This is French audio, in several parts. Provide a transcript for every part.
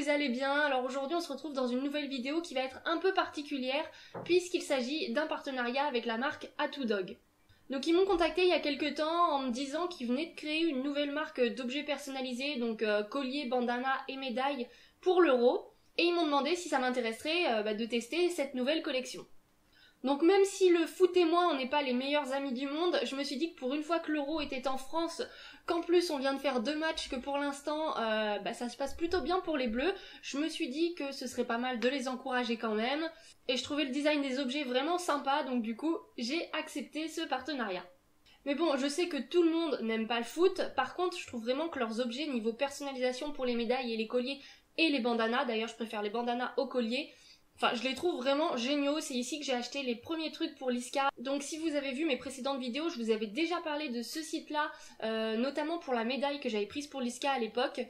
vous allez bien. Alors aujourd'hui on se retrouve dans une nouvelle vidéo qui va être un peu particulière puisqu'il s'agit d'un partenariat avec la marque A2Dog. Donc ils m'ont contacté il y a quelques temps en me disant qu'ils venaient de créer une nouvelle marque d'objets personnalisés, donc colliers, bandanas et médailles pour l'Euro. Et ils m'ont demandé si ça m'intéresserait de tester cette nouvelle collection. Donc même si le foot et moi on n'est pas les meilleurs amis du monde, je me suis dit que pour une fois que l'Euro était en France, qu'en plus on vient de faire 2 matchs, que pour l'instant ça se passe plutôt bien pour les Bleus, je me suis dit que ce serait pas mal de les encourager quand même. Et je trouvais le design des objets vraiment sympa, donc du coup j'ai accepté ce partenariat. Mais bon, je sais que tout le monde n'aime pas le foot, par contre je trouve vraiment que leurs objets niveau personnalisation pour les médailles et les colliers et les bandanas, d'ailleurs je préfère les bandanas aux colliers, enfin, je les trouve vraiment géniaux. C'est ici que j'ai acheté les premiers trucs pour Liska. Donc si vous avez vu mes précédentes vidéos, je vous avais déjà parlé de ce site-là, notamment pour la médaille que j'avais prise pour Liska à l'époque.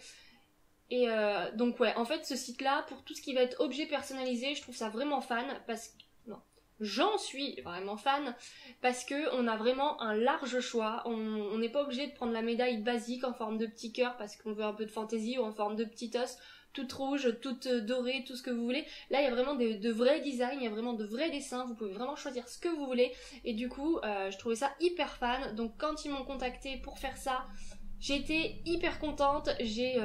Et donc ouais, en fait ce site-là, pour tout ce qui va être objet personnalisé, je trouve ça vraiment fan, parce que... Non, j'en suis vraiment fan, parce que on a vraiment un large choix. On n'est pas obligé de prendre la médaille basique en forme de petit cœur, parce qu'on veut un peu de fantaisie, ou en forme de petit os, toute rouge, toute dorée, tout ce que vous voulez. Là, il y a vraiment de vrais designs, il y a vraiment de vrais dessins, vous pouvez vraiment choisir ce que vous voulez. Et du coup, je trouvais ça hyper fan. Donc quand ils m'ont contacté pour faire ça, j'ai été hyper contente. J'ai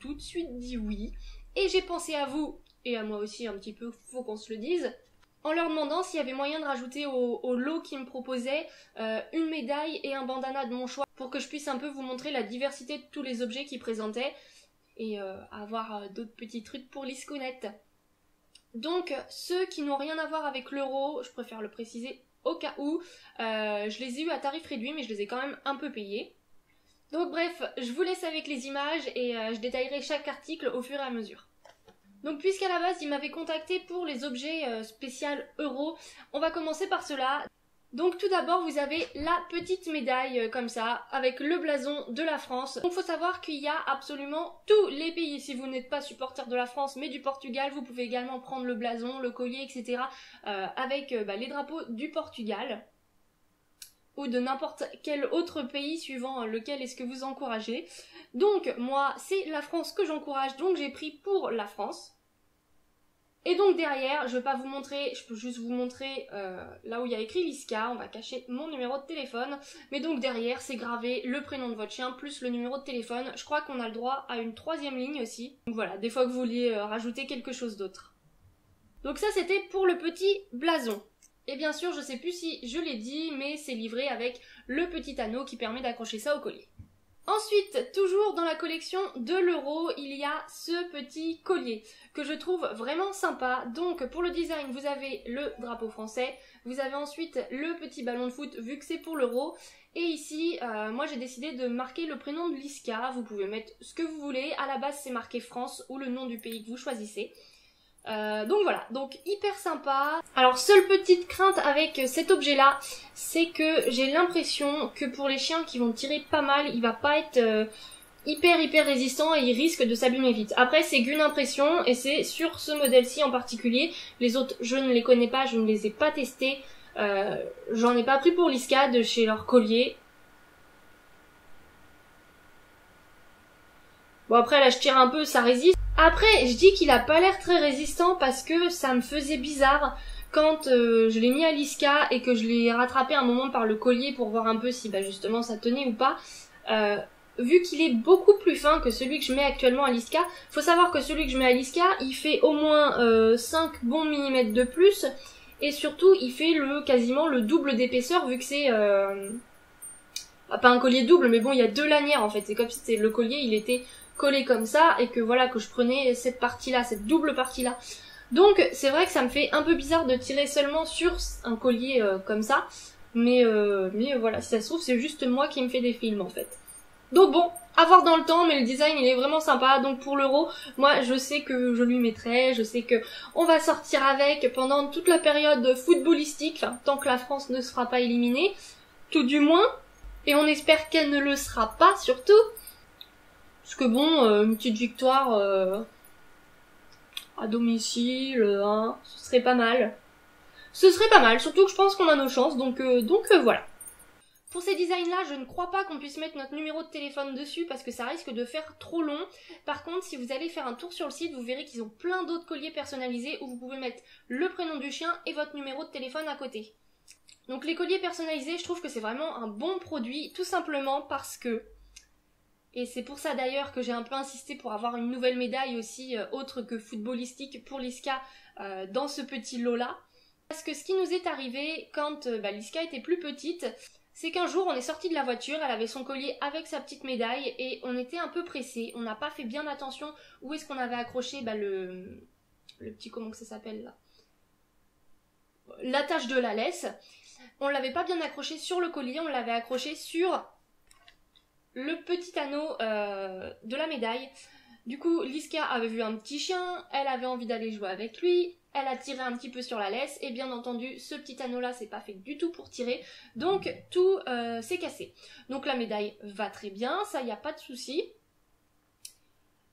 tout de suite dit oui. Et j'ai pensé à vous, et à moi aussi un petit peu, faut qu'on se le dise, en leur demandant s'il y avait moyen de rajouter au lot qu'ils me proposaient une médaille et un bandana de mon choix, pour que je puisse un peu vous montrer la diversité de tous les objets qu'ils présentaient. Et avoir d'autres petits trucs pour l'Iskounette. Donc ceux qui n'ont rien à voir avec l'Euro, je préfère le préciser au cas où, je les ai eus à tarif réduit mais je les ai quand même un peu payés. Donc bref, je vous laisse avec les images et je détaillerai chaque article au fur et à mesure. Donc puisqu'à la base ils m'avaient contacté pour les objets spécial Euro, on va commencer par cela. Donc tout d'abord vous avez la petite médaille comme ça avec le blason de la France. Donc il faut savoir qu'il y a absolument tous les pays. Si vous n'êtes pas supporter de la France mais du Portugal, vous pouvez également prendre le blason, le collier, etc. Avec les drapeaux du Portugal ou de n'importe quel autre pays suivant lequel est-ce que vous encouragez. Donc moi c'est la France que j'encourage, donc j'ai pris pour la France. Et donc derrière, je vais pas vous montrer, je peux juste vous montrer là où il y a écrit Liska, on va cacher mon numéro de téléphone. Mais donc derrière, c'est gravé le prénom de votre chien plus le numéro de téléphone. Je crois qu'on a le droit à une 3e ligne aussi. Donc voilà, des fois que vous vouliez rajouter quelque chose d'autre. Donc ça c'était pour le petit blason. Et bien sûr, je sais plus si je l'ai dit, mais c'est livré avec le petit anneau qui permet d'accrocher ça au collier. Ensuite, toujours dans la collection de l'Euro, il y a ce petit collier que je trouve vraiment sympa. Donc pour le design, vous avez le drapeau français, vous avez ensuite le petit ballon de foot vu que c'est pour l'Euro. Et ici, moi j'ai décidé de marquer le prénom de Liska, vous pouvez mettre ce que vous voulez. À la base c'est marqué France ou le nom du pays que vous choisissez. Donc voilà, donc hyper sympa. Alors seule petite crainte avec cet objet là, c'est que j'ai l'impression que pour les chiens qui vont tirer pas mal, il va pas être hyper résistant et il risque de s'abîmer vite. Après c'est qu'une impression et c'est sur ce modèle-ci en particulier. Les autres je ne les connais pas, je ne les ai pas testés. J'en ai pas pris pour Liska de chez leur collier. Bon après là je tire un peu, ça résiste. Après je dis qu'il a pas l'air très résistant parce que ça me faisait bizarre quand je l'ai mis à Liska et que je l'ai rattrapé un moment par le collier pour voir un peu si justement ça tenait ou pas. Vu qu'il est beaucoup plus fin que celui que je mets actuellement à Liska, faut savoir que celui que je mets à Liska il fait au moins 5 bons millimètres de plus et surtout il fait quasiment le double d'épaisseur vu que c'est... pas un collier double mais bon il y a 2 lanières en fait, c'est comme si le collier il était collé comme ça et que voilà que je prenais cette partie là, cette double partie là. Donc c'est vrai que ça me fait un peu bizarre de tirer seulement sur un collier comme ça, mais voilà, si ça se trouve c'est juste moi qui me fais des films en fait. Donc bon, à voir dans le temps, mais le design il est vraiment sympa. Donc pour l'Euro, moi je sais que je lui mettrai, je sais que on va sortir avec pendant toute la période footballistique, enfin, tant que la France ne sera pas éliminée, tout du moins, et on espère qu'elle ne le sera pas surtout. Parce que bon, une petite victoire à domicile, ce serait pas mal. Ce serait pas mal, surtout que je pense qu'on a nos chances, donc voilà. Pour ces designs-là, je ne crois pas qu'on puisse mettre notre numéro de téléphone dessus parce que ça risque de faire trop long. Par contre, si vous allez faire un tour sur le site, vous verrez qu'ils ont plein d'autres colliers personnalisés où vous pouvez mettre le prénom du chien et votre numéro de téléphone à côté. Donc les colliers personnalisés, je trouve que c'est vraiment un bon produit, tout simplement parce que, et c'est pour ça d'ailleurs que j'ai un peu insisté pour avoir une nouvelle médaille aussi autre que footballistique pour Liska dans ce petit lot-là. Parce que ce qui nous est arrivé quand Liska était plus petite, c'est qu'un jour on est sorti de la voiture, elle avait son collier avec sa petite médaille et on était un peu pressés, on n'a pas fait bien attention où est-ce qu'on avait accroché le petit, comment que ça s'appelle là, l'attache de la laisse. On l'avait pas bien accroché sur le collier, on l'avait accroché sur le petit anneau de la médaille. Du coup, Liska avait vu un petit chien, elle avait envie d'aller jouer avec lui, elle a tiré un petit peu sur la laisse, et bien entendu, ce petit anneau-là, c'est pas fait du tout pour tirer, donc tout s'est cassé. Donc la médaille va très bien, ça y a pas de souci.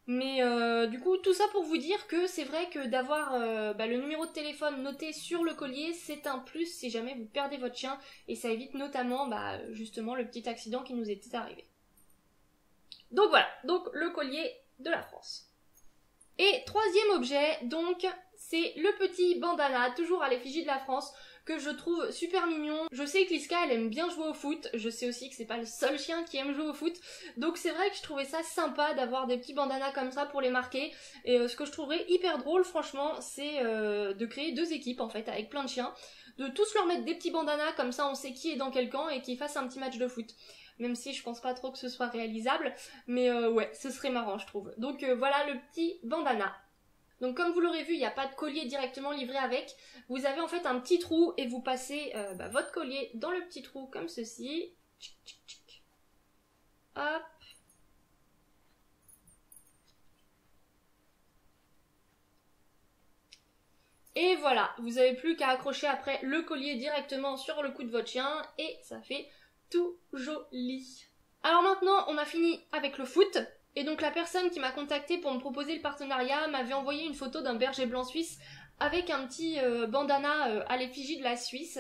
Mais du coup, tout ça pour vous dire que c'est vrai que d'avoir le numéro de téléphone noté sur le collier, c'est un plus si jamais vous perdez votre chien, et ça évite notamment justement le petit accident qui nous était arrivé. Donc voilà, donc le collier de la France. Et troisième objet, donc, c'est le petit bandana, toujours à l'effigie de la France, que je trouve super mignon. Je sais que Liska, elle aime bien jouer au foot, je sais aussi que c'est pas le seul chien qui aime jouer au foot, donc c'est vrai que je trouvais ça sympa d'avoir des petits bandanas comme ça pour les marquer, et ce que je trouverais hyper drôle, franchement, c'est de créer deux équipes, en fait, avec plein de chiens, de tous leur mettre des petits bandanas, comme ça on sait qui est dans quel camp, et qu'ils fassent un petit match de foot. Même si je pense pas trop que ce soit réalisable, mais ouais, ce serait marrant je trouve. Donc voilà le petit bandana. Donc comme vous l'aurez vu, il n'y a pas de collier directement livré avec. Vous avez en fait un petit trou et vous passez votre collier dans le petit trou comme ceci. Tchic, tchic, tchic. Hop. Et voilà, vous n'avez plus qu'à accrocher après le collier directement sur le cou de votre chien et ça fait tout joli. Alors maintenant, on a fini avec le foot. Et donc la personne qui m'a contactée pour me proposer le partenariat m'avait envoyé une photo d'un berger blanc suisse avec un petit bandana à l'effigie de la Suisse.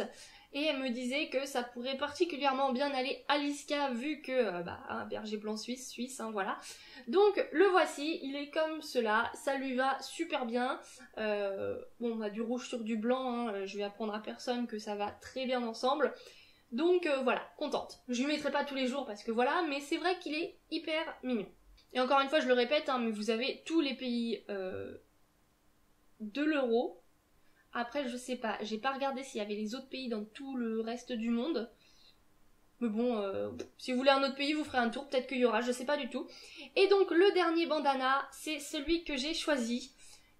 Et elle me disait que ça pourrait particulièrement bien aller à Liska vu que, un berger blanc suisse, hein, voilà. Donc le voici, il est comme cela, ça lui va super bien. Bon, du rouge sur du blanc, hein, je vais apprendre à personne que ça va très bien ensemble. Donc voilà, contente. Je lui mettrai pas tous les jours parce que voilà, mais c'est vrai qu'il est hyper mignon. Et encore une fois, je le répète, hein, mais vous avez tous les pays de l'euro. Après, je sais pas, j'ai pas regardé s'il y avait les autres pays dans tout le reste du monde. Mais bon, si vous voulez un autre pays, vous ferez un tour, peut-être qu'il y aura, je sais pas du tout. Et donc, le dernier bandana, c'est celui que j'ai choisi.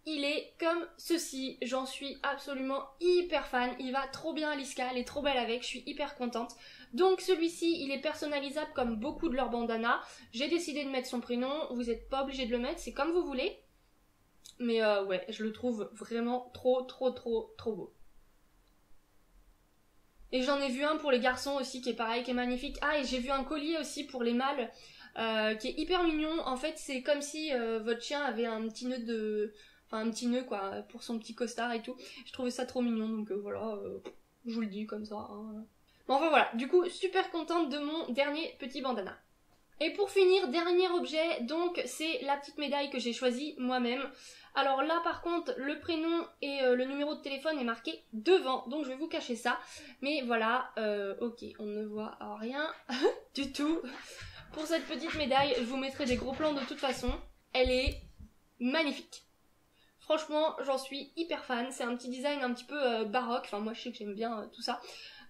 Il est comme ceci, j'en suis absolument hyper fan, il va trop bien à Liska, elle est trop belle avec, je suis hyper contente. Donc celui-ci, il est personnalisable comme beaucoup de leurs bandanas, j'ai décidé de mettre son prénom, vous n'êtes pas obligé de le mettre, c'est comme vous voulez. Mais ouais, je le trouve vraiment trop beau. Et j'en ai vu un pour les garçons aussi qui est pareil, qui est magnifique. Ah, et j'ai vu un collier aussi pour les mâles qui est hyper mignon. En fait, c'est comme si votre chien avait un petit nœud de... Enfin, un petit nœud, quoi, pour son petit costard et tout. Je trouvais ça trop mignon, donc voilà, je vous le dis comme ça. Hein. Bon, enfin voilà, du coup, super contente de mon dernier petit bandana. Et pour finir, dernier objet, donc, c'est la petite médaille que j'ai choisie moi-même. Alors là, par contre, le prénom et le numéro de téléphone est marqué devant, donc je vais vous cacher ça. Mais voilà, ok, on ne voit rien du tout. Pour cette petite médaille, je vous mettrai des gros plans de toute façon. Elle est magnifique. Franchement, j'en suis hyper fan. C'est un petit design un petit peu baroque. Enfin, moi, je sais que j'aime bien tout ça.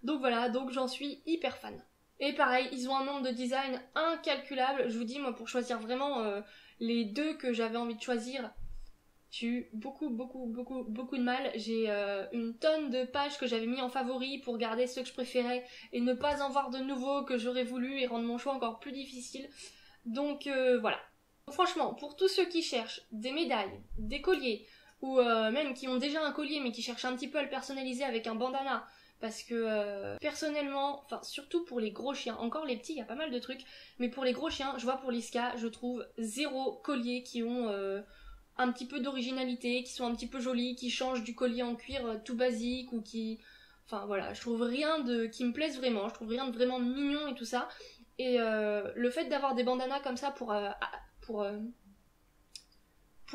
Donc voilà, donc j'en suis hyper fan. Et pareil, ils ont un nombre de designs incalculable. Je vous dis, moi, pour choisir vraiment les deux que j'avais envie de choisir, j'ai eu beaucoup de mal. J'ai une tonne de pages que j'avais mis en favori pour garder ceux que je préférais et ne pas en voir de nouveaux que j'aurais voulu et rendre mon choix encore plus difficile. Donc voilà. Franchement, pour tous ceux qui cherchent des médailles, des colliers, ou même qui ont déjà un collier mais qui cherchent un petit peu à le personnaliser avec un bandana, parce que personnellement, enfin surtout pour les gros chiens, encore les petits il y a pas mal de trucs, mais pour les gros chiens, je vois pour Liska, je trouve zéro collier qui ont un petit peu d'originalité, qui sont un petit peu jolis, qui changent du collier en cuir tout basique, ou qui... Enfin voilà, je trouve rien qui me plaise vraiment, je trouve rien de vraiment mignon et tout ça. Et le fait d'avoir des bandanas comme ça pour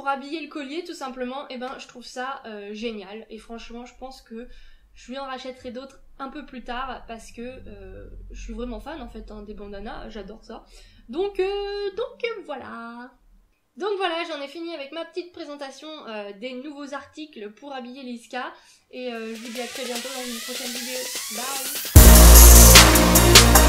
habiller le collier tout simplement, et ben je trouve ça génial. Et franchement je pense que je lui en rachèterai d'autres un peu plus tard parce que je suis vraiment fan en fait des bandanas, j'adore ça. Donc voilà. Donc voilà, j'en ai fini avec ma petite présentation des nouveaux articles pour habiller Liska. Et je vous dis à très bientôt dans une prochaine vidéo. Bye.